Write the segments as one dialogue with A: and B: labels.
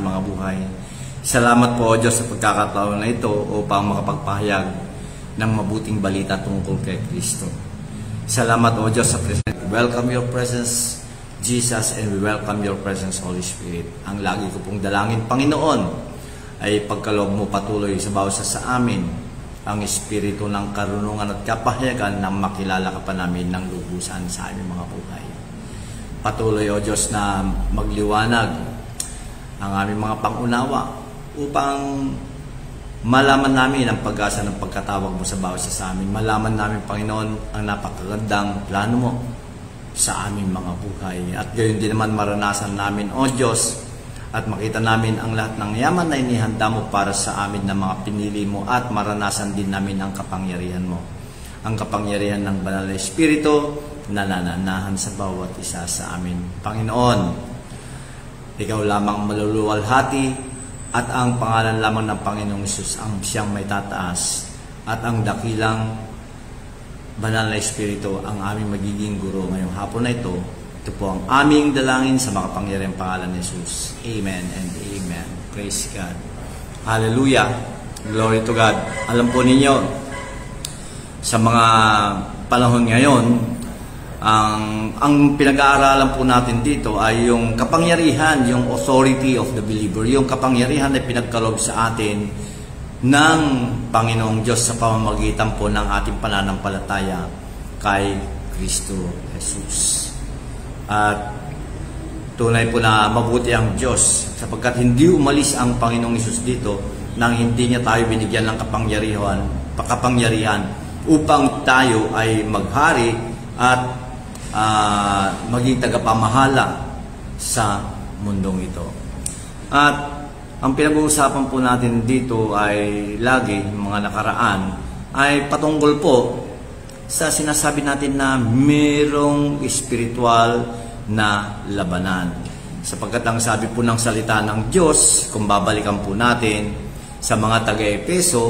A: aming mga buhay. Salamat po, O Diyos, sa pagkakataon na ito upang makapagpahayag ng mabuting balita tungkol kay Kristo. Salamat, O Diyos, sa presence. Welcome your presence, Jesus, and we welcome your presence, Holy Spirit. Ang lagi ko pong dalangin, Panginoon, ay pagkaloob mo patuloy sa bawat sa amin ang espiritu ng karunungan at kapahayagan na makilala ka pa namin ng lubusan sa aming mga buhay. Patuloy, O Diyos, na magliwanag ang aming mga pangunawa upang malaman namin ang pag-asa ng pagkatawag mo sa bawat sa amin. Malaman namin, Panginoon, ang napakagandang plano mo sa aming mga buhay. At gayon din naman maranasan namin, O Diyos, at makita namin ang lahat ng yaman na inihanda mo para sa amin na mga pinili mo at maranasan din namin ang kapangyarihan mo. Ang kapangyarihan ng Banal na Espiritu na nananahan sa bawat isa sa amin. Panginoon, Ikaw lamang maluluwalhati at ang pangalan lamang ng Panginoong Hesus ang siyang may tataas at ang dakilang Banal na Espiritu ang aming magiging guro ngayong hapon na ito. Ito po ang aming dalangin sa makapangyarihang pangalan ni Hesus. Amen and amen. Praise God. Hallelujah. Glory to God. Alam po ninyo, sa mga panahon ngayon, ang pinag-aaralan po natin dito ay yung kapangyarihan, yung authority of the believer, yung kapangyarihan na pinagkaloob sa atin ng Panginoong Diyos sa pamamagitan po ng ating pananampalataya kay Kristo Jesus. At tunay po na mabuti ang Diyos sapagkat hindi umalis ang Panginoong Jesus dito nang hindi niya tayo binigyan ng kapangyarihan upang tayo ay maghari at maging tagapamahala sa mundong ito. At ang pinag-uusapan po natin dito ay lagi, mga nakaraan, ay patungkol po sa sinasabi natin na mayroong espiritual na labanan. Sapagkat ang sabi po ng salita ng Diyos, kung babalikan po natin sa mga taga-Epeso,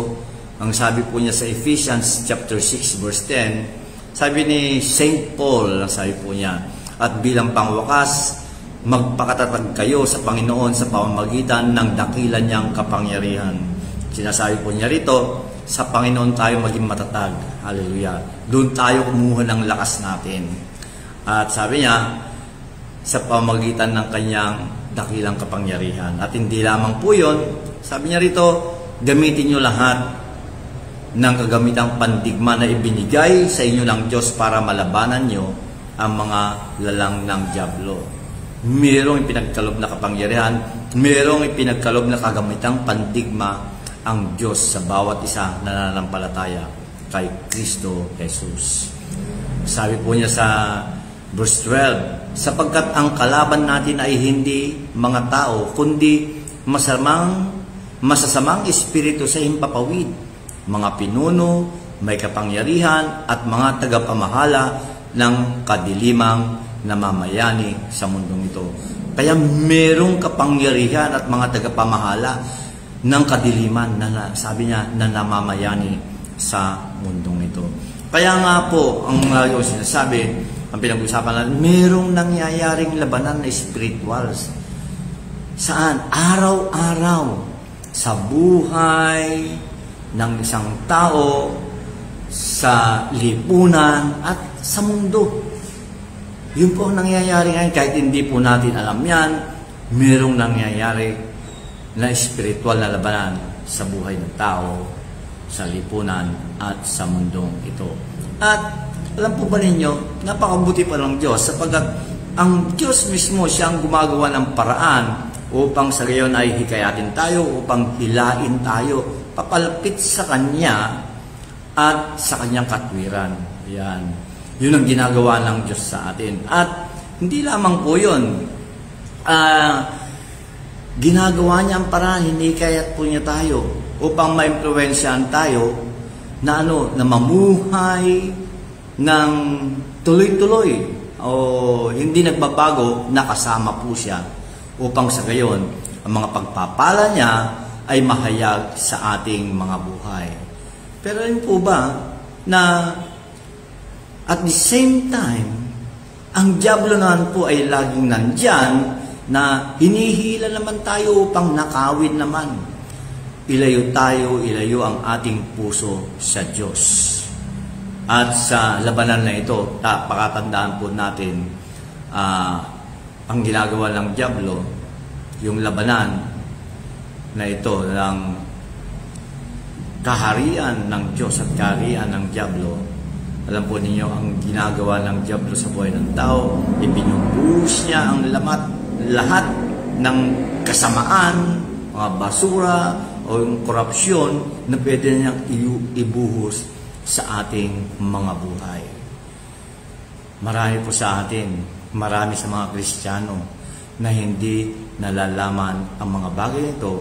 A: ang sabi po niya sa Ephesians chapter 6 verse 10, sabi ni St. Paul, sabi po niya, at bilang pangwakas, magpakatatag kayo sa Panginoon sa pamamagitan ng dakilan niyang kapangyarihan. Sinasabi po niya rito, sa Panginoon tayo maging matatag. Hallelujah. Doon tayo kumuha ng lakas natin. At sabi niya, sa pamamagitan ng kanyang dakilang kapangyarihan. At hindi lamang po yun, sabi niya rito, gamitin niyo lahat ng kagamitang pandigma na ibinigay sa inyo ng Diyos para malabanan nyo ang mga lalang ng dyablo. Mayroong ipinagkalob na kapangyarihan, mayroong ipinagkalob na kagamitang pandigma ang Diyos sa bawat isa na nananampalataya kay Kristo Jesus. Sabi po niya sa verse 12, sapagkat ang kalaban natin ay hindi mga tao, kundi masasamang espiritu sa himpapawid, mga pinuno, may kapangyarihan at mga tagapamahala ng kadilimang namamayani sa mundong ito. Kaya merong kapangyarihan at mga tagapamahala ng kadiliman na sabi niya na namamayani sa mundong ito. Kaya nga po, ang sinasabi, ang pinag-usapan natin, merong nangyayaring labanan na spirituals. Saan? Araw-araw sa buhay ng isang tao, sa lipunan at sa mundo. Yun po ang nangyayari ngayon. Kahit hindi po natin alam yan, mayroong nangyayari na spiritual na labanan sa buhay ng tao, sa lipunan at sa mundong ito. At alam po ba ninyo, napakabuti pa ng Diyos sapagkat ang Diyos mismo siyang gumagawa ng paraan upang sa gayon ay hikayatin tayo, upang hilain tayo papalapit sa Kanya at sa Kanyang katwiran. Yan. Yun ang ginagawa ng Diyos sa atin. At hindi lamang po yun. Ginagawa niya ang paraan, hinikayat po niya tayo upang ma-impluwensyahan tayo na na mamuhay ng tuloy-tuloy o hindi nagbabago, nakasama po siya upang sa gayon ang mga pagpapala niya ay mahayag sa ating mga buhay. Pero rin po ba na at the same time, ang dyablo naman po ay laging nandyan na hinihila naman tayo upang nakawin naman. Ilayo ang ating puso sa Diyos. At sa labanan na ito, pakatandaan po natin, ang ginagawa ng dyablo, yung labanan na ito ng kaharian ng Diyos at kaharian ng dyablo. Alam po ninyo, ang ginagawa ng dyablo sa buhay ng tao, ibinubuhos niya ang lahat ng kasamaan, mga basura o yung korupsyon na pwede niyang ibuhos sa ating mga buhay. Marami po sa atin, marami sa mga Kristiyano na hindi nalalaman ang mga bagay nito,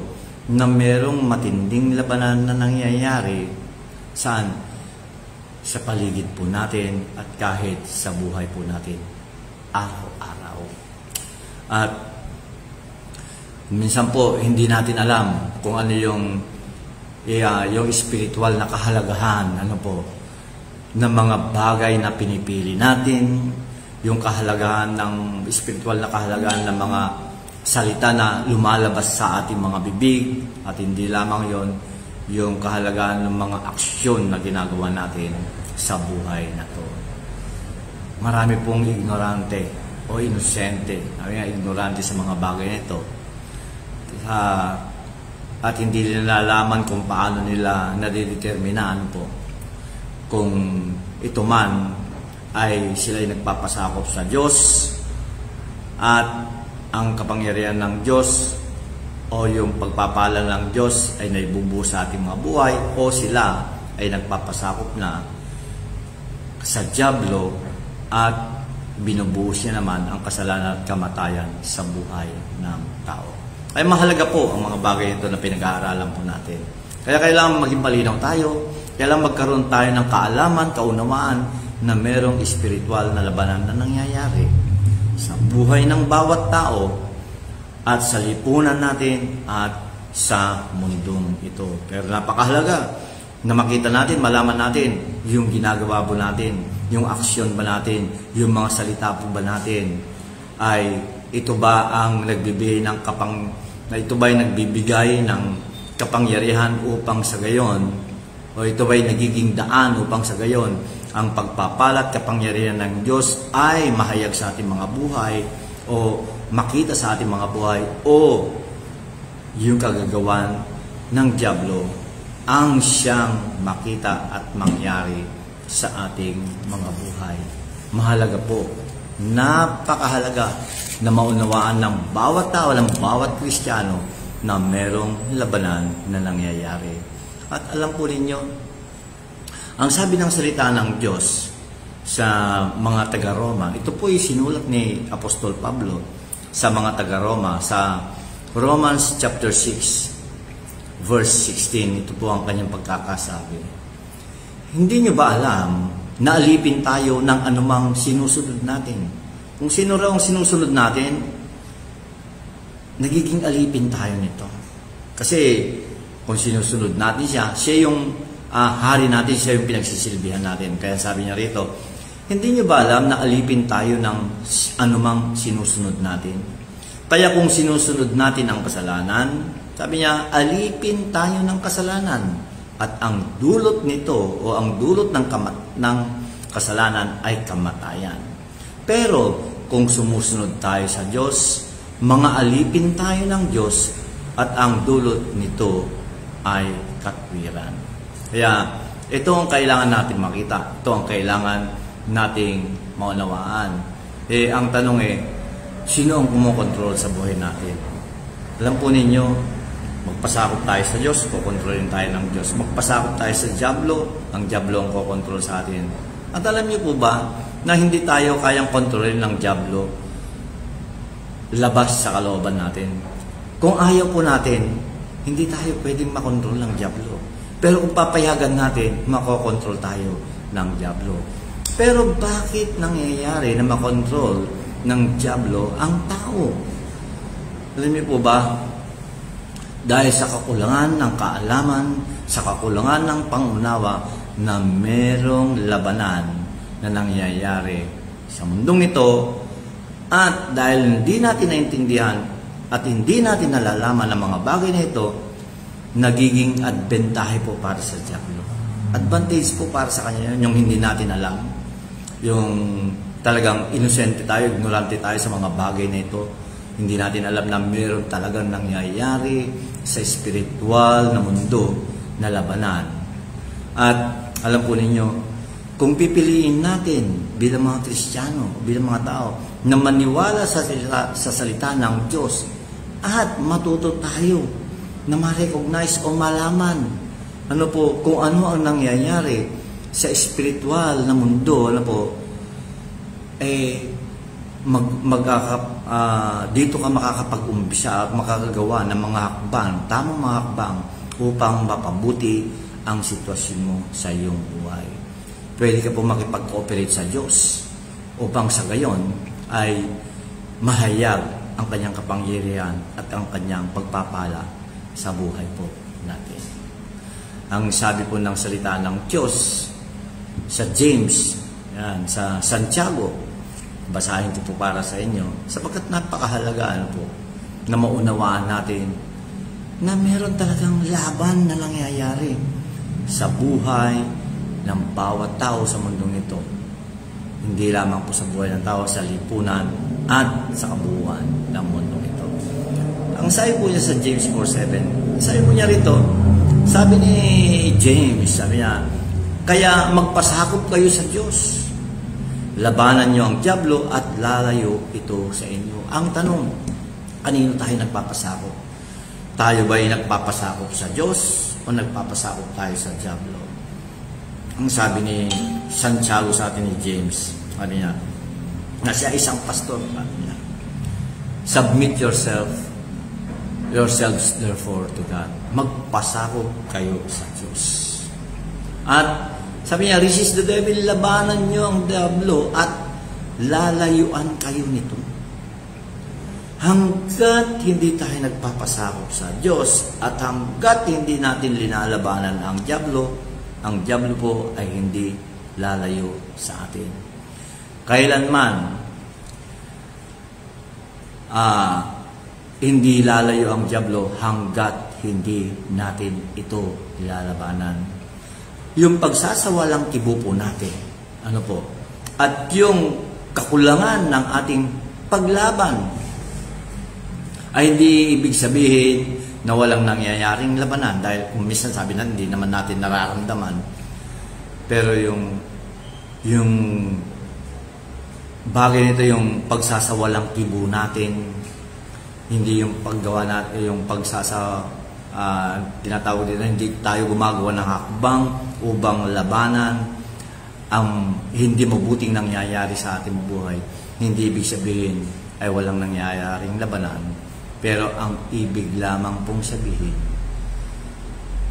A: na merong matinding labanan na nangyayari saan? Sa paligid po natin at kahit sa buhay po natin araw-araw. At minsan po hindi natin alam kung ano yung spiritual na kahalagahan ng mga bagay na pinipili natin, yung kahalagahan ng spiritual na kahalagahan ng mga salita na lumalabas sa ating mga bibig, at hindi lamang yon, yung kahalagahan ng mga aksyon na ginagawa natin sa buhay na to. Marami pong ignorante o inosente, ignorante sa mga bagay nito, at hindi nila nalalaman kung paano nila nadideterminaan po kung ito man ay sila ay nagpapasakop sa Diyos at ang kapangyarihan ng Diyos o yung pagpapala ng Diyos ay naibubuhos sa ating mga buhay, o sila ay nagpapasakop na sa dyablo at binubuhos niya naman ang kasalanan at kamatayan sa buhay ng tao. Ay mahalaga po ang mga bagay ito na pinag-aaralan po natin. Kaya kailangan maging malinaw tayo, kailangan magkaroon tayo ng kaalaman, kaunawaan na merong espiritual na labanan na nangyayari sa buhay ng bawat tao at sa lipunan natin at sa mundong ito. Pero napakahalaga na makita natin, malaman natin yung ginagawa po natin, yung aksyon ba natin, yung mga salita po ba natin, ay ito ba ang nagbibigay ng ito ba ay nagbibigay ng kapangyarihan upang sa gayon, o ito ba ay nagiging daan upang sa gayon ang pagpapalat kapangyarihan ng Diyos ay mahayag sa ating mga buhay o makita sa ating mga buhay, o yung kagagawan ng dyablo ang siyang makita at mangyari sa ating mga buhay. Mahalaga po, napakahalaga na maunawaan ng bawat tao, ng bawat Kristiyano na merong labanan na nangyayari. At alam po ninyo, ang sabi ng salita ng Diyos sa mga taga-Roma, ito po ay sinulat ni Apostol Pablo sa mga taga-Roma sa Romans chapter 6 verse 16. Ito po ang kanyang pagkakasabi. Hindi nyo ba alam na alipin tayo ng anumang sinusunod natin? Kung sino raw ang sinusunod natin, nagiging alipin tayo nito. Kasi kung sinusunod natin siya yung hari natin, siya yung pinagsisilbihan natin. Kaya sabi niya rito, hindi niyo ba alam na alipin tayo ng anumang sinusunod natin? Kaya kung sinusunod natin ang kasalanan, sabi niya, alipin tayo ng kasalanan. At ang dulot nito, o ang dulot ng kasalanan ay kamatayan. Pero kung sumusunod tayo sa Diyos, mga alipin tayo ng Diyos, at ang dulot nito ay katwiran. Kaya ito ang kailangan natin makita. Ito ang kailangan nating maunawaan. Ang tanong sino ang kumokontrol sa buhay natin? Alam po ninyo, magpasakop tayo sa Diyos, kukontrolin tayo ng Diyos. Magpasakop tayo sa dyablo, ang dyablo ang kukontrol sa atin. At alam niyo po ba na hindi tayo kayang kontrolin ng dyablo labas sa kalooban natin? Kung ayaw po natin, hindi tayo pwedeng makontrol ng dyablo. Pero kung papayagan natin, makokontrol tayo ng dyablo. Pero bakit nangyayari na makontrol ng dyablo ang tao? Alam niyo po ba? Dahil sa kakulangan ng kaalaman, sa kakulangan ng pangunawa na merong labanan na nangyayari sa mundong ito At dahil hindi natin naintindihan at hindi natin nalalaman ang mga bagay na ito, nagiging adbentahe po para sa diablo. Advantage po para sa kanya yung hindi natin alam. Yung talagang inosente tayo, ignorante tayo sa mga bagay na ito. Hindi natin alam na meron talagang nangyayari sa spiritual na mundo na labanan. At alam po ninyo, kung pipiliin natin bilang mga Kristiyano, bilang mga tao, na maniwala sa salita ng Diyos at matuto tayo na ma-recognize o malaman kung ano ang nangyayari sa spiritual na mundo, dito ka makakapag-umpisa at makakagawa ng mga hakbang, tamang mga hakbang upang mapabuti ang sitwasyon mo sa iyong buhay. Pwede ka po makipag-cooperate sa Diyos upang sa gayon ay mahayag ang kanyang kapangyarihan at ang kanyang pagpapala sa buhay po natin. Ang sabi po ng salita ng Diyos sa James, sa Santiago, basahin ko po para sa inyo, sapagkat napakahalaga po na maunawaan natin na meron talagang laban na nangyayari sa buhay ng bawat tao sa mundong ito. Hindi lamang po sa buhay ng tao, sa lipunan at sa kabuuan ng mundong ito. Ang sabi po niya sa James 4:7, sabi po niya rito, sabi ni James, sabi niya, kaya magpasakop kayo sa Diyos. Labanan niyo ang diablo at lalayo ito sa inyo. Ang tanong, kanino tayo nagpapasakop? Tayo ba ay nagpapasakop sa Diyos o nagpapasakop tayo sa diablo? Ang sabi ni Santiago sa atin ni James, ano niya, na siya isang pastor, ano niya, submit yourselves therefore to God. Magpasakop kayo sa Diyos. At sabi niya, resist the devil, labanan niyo ang diablo at lalayuan kayo nito. Hanggat hindi tayo nagpapasakop sa Diyos at hanggat hindi natin linalabanan ang diablo po ay hindi lalayo sa atin. Kailanman, hindi lalayo ang diablo hanggat hindi natin ito lalabanan. Yung pagsasawalang kibo po natin, at yung kakulangan ng ating paglaban ay hindi ibig sabihin na walang nangyayaring labanan, dahil kung minsan sabi natin, hindi naman natin nararamdaman. Pero yung bagay nito, yung pagsasawalang kibo natin, hindi yung paggawa natin, yung tinatawag dito, hindi tayo gumagawa ng hakbang upang labanan ang hindi mabuting nangyayari sa ating buhay. Hindi ibig sabihin ay walang nangyayaring labanan. Pero ang ibig lamang pong sabihin,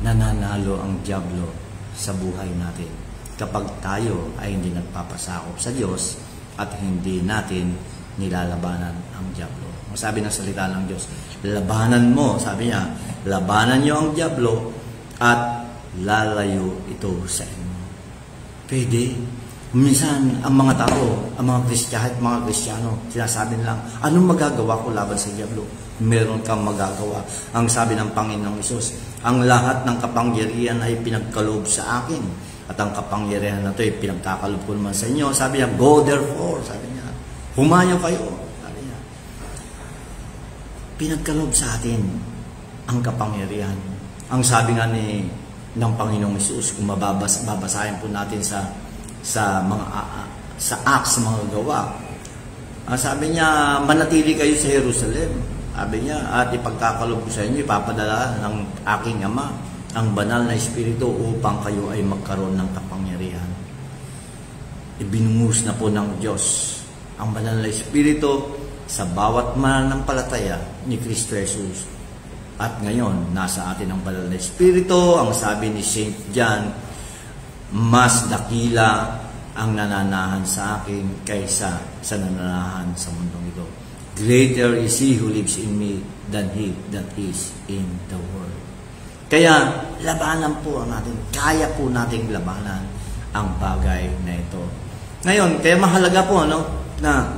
A: nananalo ang diablo sa buhay natin kapag tayo ay hindi nagpapasakop sa Diyos at hindi natin nilalabanan ang diablo. Sabi ng salita ng Diyos, labanan mo, sabi niya, labanan niyo ang diablo at lalayo ito sa inyo. Pwede. Minsan, ang mga tao, ang mga Kristiyano, sinasabi nilang, anong magagawa ko laban sa diablo? Meron kang magagawa. Ang sabi ng Panginoong Hesus, ang lahat ng kapangyarihan ay pinagkaloob sa akin. At ang kapangyarihan na ito ay pinagkakaloob ko naman sa inyo. Sabi niya, go therefore. Sabi niya, humayo kayo. Sabi niya, pinagkaloob sa atin ang kapangyarihan. Ang sabi nga ng Panginoong Hesus, kung babasahin po natin sa Acts, sa mga gawa, sabi niya, manatili kayo sa Jerusalem. Sabi niya, at ipagkakalob ko sa inyo, ipapadala ng aking Ama ang banal na Espiritu upang kayo ay magkaroon ng kapangyarihan. Ibinungus na po ng Diyos ang banal na Espiritu sa bawat mananampalataya ni Kristo Jesus. At ngayon, nasa atin ang banal na Espiritu. Ang sabi ni St. John, mas dakila ang nananahan sa akin kaysa sa nananahan sa mundong ito. Greater is He who lives in me than he that is in the world. Kaya, labanan po natin. Kaya po nating labanan ang bagay na ito. Ngayon, kaya mahalaga po, na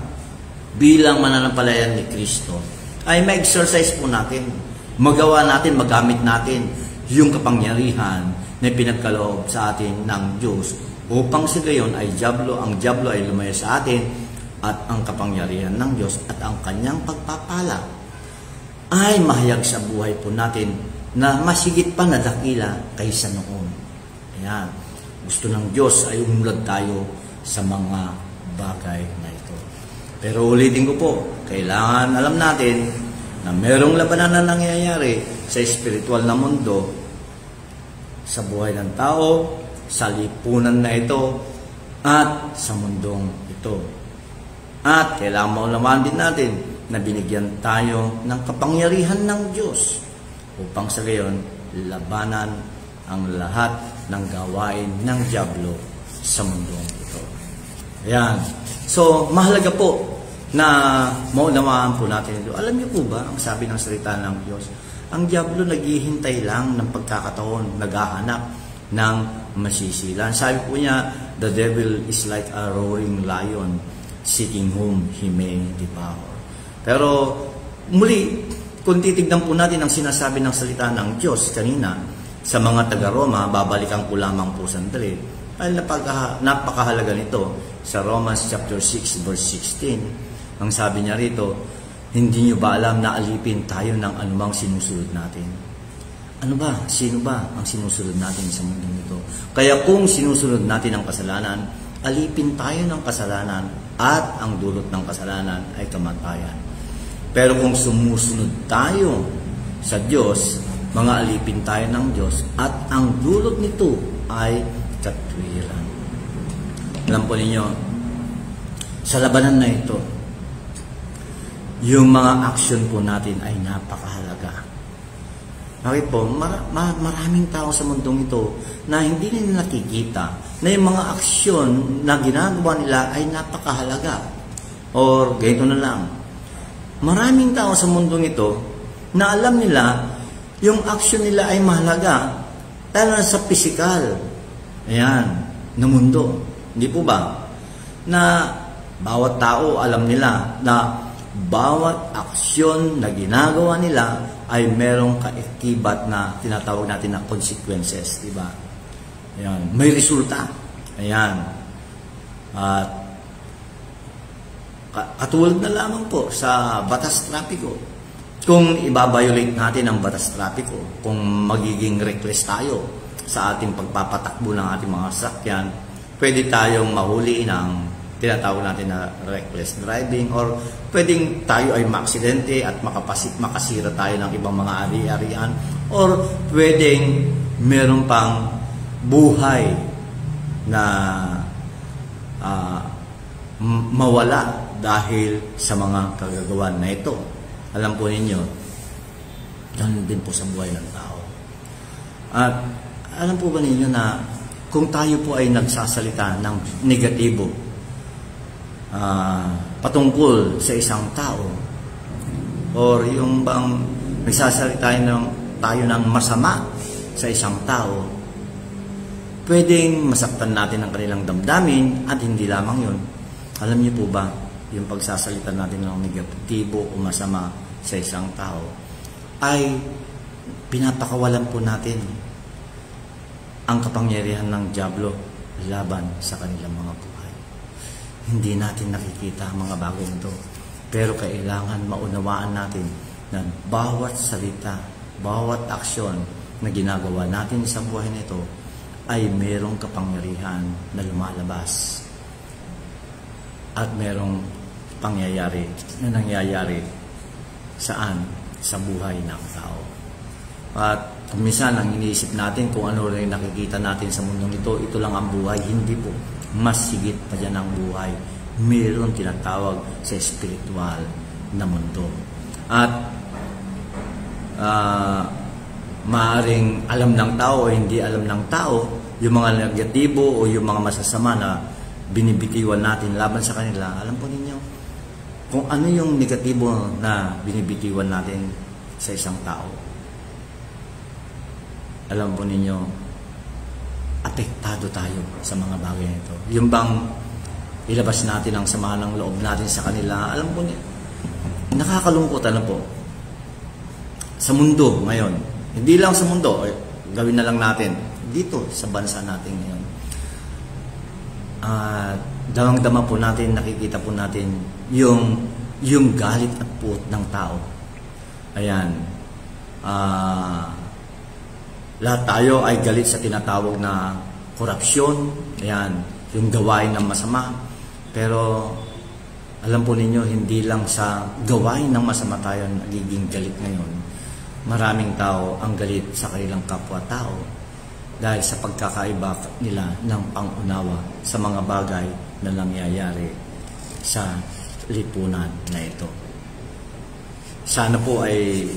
A: bilang mananampalataya ni Kristo, ay ma-exercise po natin, magawa natin, magamit natin yung kapangyarihan na pinagkaloob sa atin ng Diyos upang sa gayon ay ang diablo ay lumayo sa atin at ang kapangyarihan ng Diyos at ang kanyang pagpapala ay mahayag sa buhay po natin na masigit pa na dakila kaysa noon. Ayan. Gusto ng Diyos ay umunlad tayo sa mga bagay na ito. Pero ulitin ko po, kailangan alam natin na merong labanan na nangyayari sa espiritual na mundo, sa buhay ng tao, sa lipunan na ito, at sa mundong ito. At kailangan maunawaan din natin na binigyan tayo ng kapangyarihan ng Diyos upang sa gayon labanan ang lahat ng gawain ng diablo sa mundong ito. Ayan. So, mahalaga po na maunawaan po natin ito. Alam niyo po ba, ang sabi ng salita ng Diyos, ang diablo naghihintay lang ng pagkakataon, naghahanap ng masisilan. Sabi po niya, the devil is like a roaring lion seeking whom he may devour. Pero muli, kung titignan po natin ang sinasabi ng salita ng Diyos kanina sa mga taga-Roma, babalikan ko lamang po sandali, ay napakahalaga nito sa Romans chapter 6 verse 16. Ang sabi niya rito, hindi niyo ba alam na alipin tayo ng anumang sinusunod natin? Ano ba? Sino ba ang sinusunod natin sa mundo nito? Kaya kung sinusunod natin ang kasalanan, alipin tayo ng kasalanan at ang dulot ng kasalanan ay kamatayan. Pero kung sumusunod tayo sa Diyos, mga alipin tayo ng Diyos at ang dulot nito ay katwiran. Alam po ninyo, sa labanan na ito, yung mga aksyon po natin ay napakahalaga. Bakit po? Maraming tao sa mundong ito na hindi nila nakikita na yung mga aksyon na ginagawa nila ay napakahalaga. Or ganito na lang. Maraming tao sa mundong ito na alam nila yung aksyon nila ay mahalaga lalo na sa pisikal. Ayan, na mundo. Hindi po ba? Na bawat tao alam nila na bawat aksyon na ginagawa nila ay merong kaakibat na tinatawag natin na consequences, di ba? Ayan, may resulta. Ayan. At katulad na lamang po sa batas trapiko. Kung ibabiolate natin ang batas trapiko, kung magiging reckless tayo sa ating pagpapatakbo ng ating mga sasakyan, pwede tayong mahuli ng tinatawag natin na reckless driving, or pwedeng tayo ay maaksidente at makasira tayo ng ibang mga ari-arian, or pwedeng meron pang buhay na mawala dahil sa mga kagagawan na ito. Alam po ninyo, ganun din po sa buhay ng tao. At alam po ba ninyo na kung tayo po ay nagsasalita ng negatibo patungkol sa isang tao, or yung bang nagsasalita tayo ng masama sa isang tao, pwedeng masaktan natin ang kanilang damdamin at hindi lamang yun. Alam niyo po ba, yung pagsasalita natin ng negatibo o masama sa isang tao ay pinapakawalan po natin ang kapangyarihan ng diablo laban sa kanilang mga buhay. Hindi natin nakikita ang mga bagay nito, pero kailangan maunawaan natin na bawat salita, bawat aksyon na ginagawa natin sa buhay nito ay merong kapangyarihan na lumalabas at merong pangyayari na nangyayari saan? Sa buhay ng tao. At minsan ang iniisip natin kung ano rin nakikita natin sa mundong ito lang ang buhay. Hindi po. Mas sigit pa dyan ang buhay. Mayroon tinatawag sa spiritual na mundo. At maaaring alam ng tao o hindi alam ng tao yung mga negatibo o yung mga masasama na binibitiwan natin laban sa kanila. Alam po ninyo kung ano yung negatibo na binibitiwan natin sa isang tao. Alam po ninyo, apektado tayo sa mga bagay nito. Yung bang ilabas natin ang sama ng loob natin sa kanila. Alam po, nakakalungkot po sa mundo ngayon. Hindi lang sa mundo, gawin na lang natin dito sa bansa natin ngayon. Damang-dama po natin, nakikita po natin yung galit at puot ng tao. Ayan. Lahat tayo ay galit sa tinatawag na korupsyon. Ayan, yung gawain ng masama. Pero alam po ninyo, hindi lang sa gawain ng masama tayo nagiging galit ngayon. Maraming tao ang galit sa kanilang kapwa-tao dahil sa pagkakaiba nila ng pangunawa sa mga bagay na nangyayari sa lipunan na ito. Sana po ay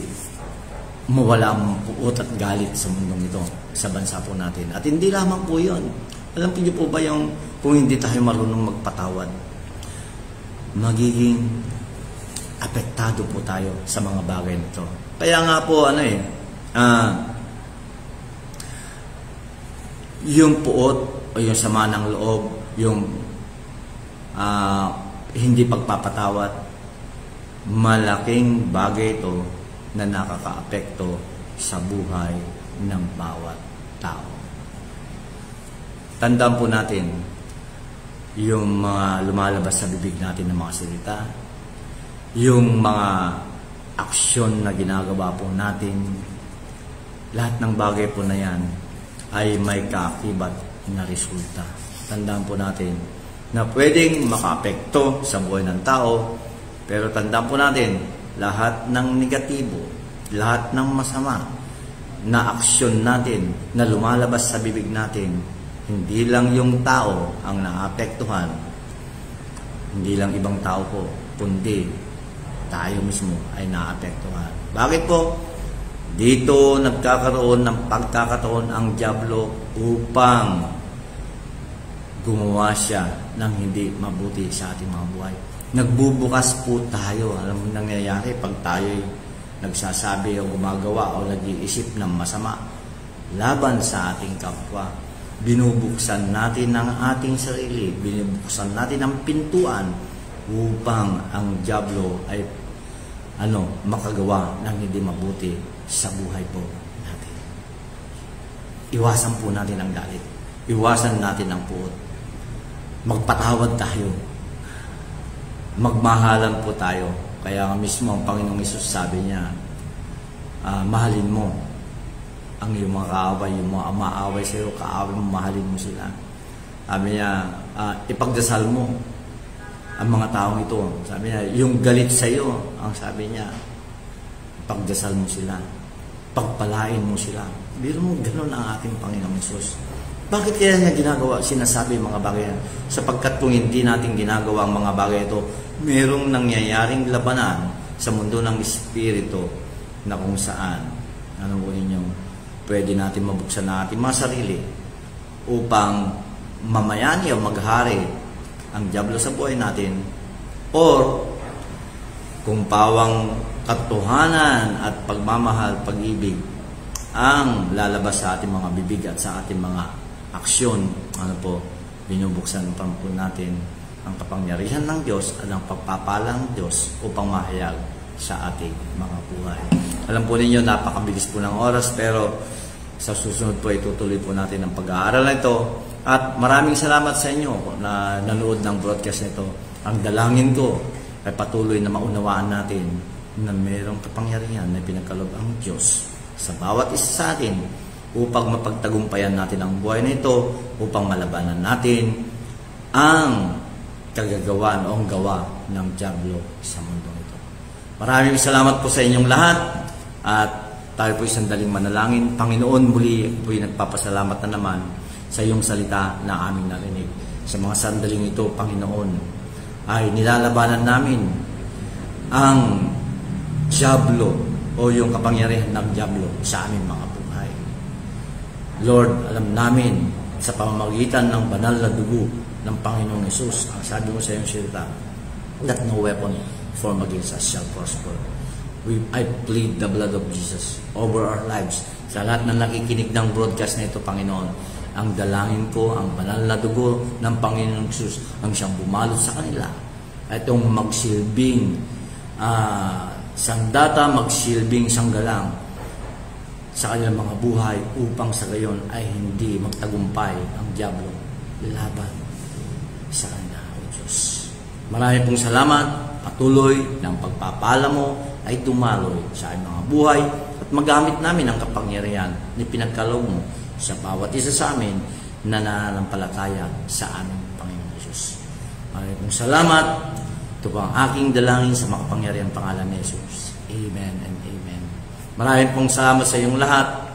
A: mawala ang puot at galit sa mundong ito, sa bansa po natin. At hindi lamang po yun. Alam niyo po ba yung kung hindi tayo marunong magpatawad, magiging apektado po tayo sa mga bagay nito. Kaya nga po, yung puot o yung sama ng loob, yung hindi pagpapatawad, malaking bagay ito na nakaka-apekto sa buhay ng bawat tao. Tandaan po natin yung mga lumalabas sa bibig natin ng mga salita, yung mga aksyon na ginagawa po natin, lahat ng bagay po na yan ay may kaakibat na resulta. Tandaan po natin na pwedeng makaapekto sa buhay ng tao, pero tandaan po natin, lahat ng negatibo, lahat ng masama na aksyon natin na lumalabas sa bibig natin, hindi lang yung tao ang naapektuhan, hindi lang ibang tao po, kundi tayo mismo ay naapektuhan. Bakit po? Dito nagkakaroon ng pagkakataon ang dyablo upang gumawa siya ng hindi mabuti sa ating mga buhay. Nagbubukas po tayo. Alam mo nangyayari pag tayo'y nagsasabi o gumagawa o nag-iisip ng masama laban sa ating kapwa. Binubuksan natin ang ating sarili, binubuksan natin ang pintuan upang ang dyablo ay makagawa ng hindi mabuti sa buhay po natin. Iwasan po natin ang galit. Iwasan natin ang puot. Magpatawad tayo. Magmahalan po tayo. Kaya mismo ang Panginoong Hesus sabi niya, mahalin mo ang iyong mga kaaway, yung mga maaway sa iyo, kaaway mo, mahalin mo sila. Sabi niya, ipagdasal mo ang mga taong ito. Sabi niya, yung galit sa iyo, ang sabi niya, pagdasal mo sila, pagpalain mo sila. Biro mo, ganoon ang ating Panginoong Hesus. Bakit kaya niya ginagawa, sinasabi mga bagay yan? Sapagkat kung hindi natin ginagawa ang mga bagay ito, mayroong nangyayaring labanan sa mundo ng Espiritu na kung saan, po ninyo, pwede natin mabuksan na ating mga sarili upang mamayani o maghari ang dyablo sa buhay natin, or kung pawang katotohanan at pagmamahal, pag-ibig ang lalabas sa ating mga bibig at sa ating mga aksyon, binubuksan pa po natin ang kapangyarihan ng Diyos at ang pagpapalang Diyos upang mahayag sa ating mga buhay. Alam po ninyo, napakabilis po ng oras, pero sa susunod po itutuloy po natin ang pag-aaral na ito. At maraming salamat sa inyo na nanood ng broadcast nito. Ang dalangin ko ay patuloy na maunawaan natin na mayroong kapangyarihan na pinagkaloob ang Diyos sa bawat isa sa atin upang mapagtagumpayan natin ang buhay na ito, upang malabanan natin ang kagagawan o ang gawa ng dyablo sa mundo ito. Maraming salamat po sa inyong lahat at tayo po isang daling manalangin. Panginoon, muli po'y nagpapasalamat na naman sa iyong salita na aming narinig. Sa mga sandaling ito, Panginoon, ay nilalabanan namin ang dyablo o yung kapangyarihan ng dyablo sa aming mga buhay. Lord, alam namin sa pamamagitan ng banal na dugo ng Panginoong Hesus, ang sabi mo sa iyong salita, that no weapon formed against us shall prosper. I plead the blood of Jesus over our lives. Sa lahat na nakikinig ng broadcast na ito, Panginoon, Ang dalangin ko, ang banal na dugo ng Panginoong Jesus ang siyang bumalot sa kanila. Itong magsilbing sandata, magsilbing sanggalang sa kanilang mga buhay upang sa gayon ay hindi magtagumpay ang diablo laban sa kanila, O Diyos. Maraming pong salamat. Patuloy ng pagpapala mo ay dumaloy sa aming mga buhay at magamit namin ang kapangyarihan na pinagkaloob mo sa bawat isa sa amin na nananampalataya sa aming Panginoon Jesus. Maraming pong salamat. Ito po ang aking dalangin sa makapangyarihang pangalan ni Jesus. Amen and amen. Maraming pong salamat sa iyong lahat.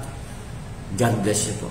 A: God bless you po.